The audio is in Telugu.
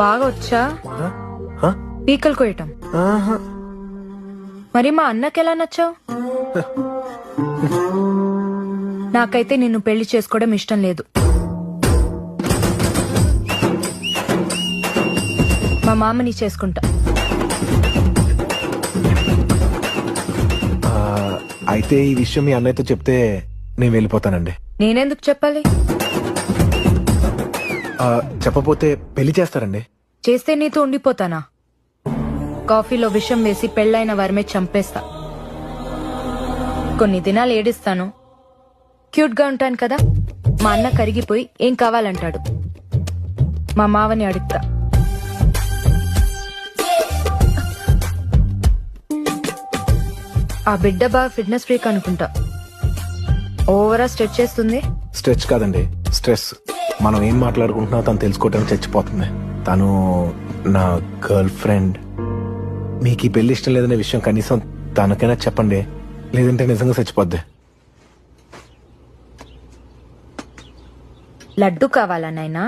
బాగా వచ్చా హ? పీకలు కోయటం. ఆహా. మరి మా అన్నకెలా నచ్చావు? నాకైతే నిన్ను పెళ్లి చేసుకోవడం ఇష్టం లేదు. మా మామని చేసుకుంటా. ఆ, అయితే ఈ విషయం మీ అన్నయ్యతో చెప్తే నేను వెళ్ళిపోతానండి. నేనెందుకు చెప్పాలి? చెప్పపోతే పెళ్లి చేస్తారండి. చేస్తే నీతో ఉండిపోతానా? కాఫీలో విషం వేసి పెళ్ళైన వారమే చంపేస్తా. కొన్ని దినాలు ఏడిస్తాను, క్యూట్ గా ఉంటాను కదా. మా అన్న కరిగిపోయి ఏం కావాలంటాడు. మా మావని అడుగుతా. ఆ బిడ్డ బాగా ఫిట్నెస్ ఫ్రీక్ అనుకుంటా. ఓవరా స్ట్రెచ్ చేస్తుంది. స్ట్రెచ్ కాదండి, స్ట్రెస్. మనం ఏం మాట్లాడుకుంటున్నా తను తెలుసుకోవడానికి చచ్చిపోతుంది. తను నా గర్ల్ ఫ్రెండ్. మీకు ఈ పెళ్లి ఇష్టం లేదనే విషయం కనీసం తనకైనా చెప్పండి, లేదంటే నిజంగా చచ్చిపోద్ది. లడ్డు కావాలా నాయనా?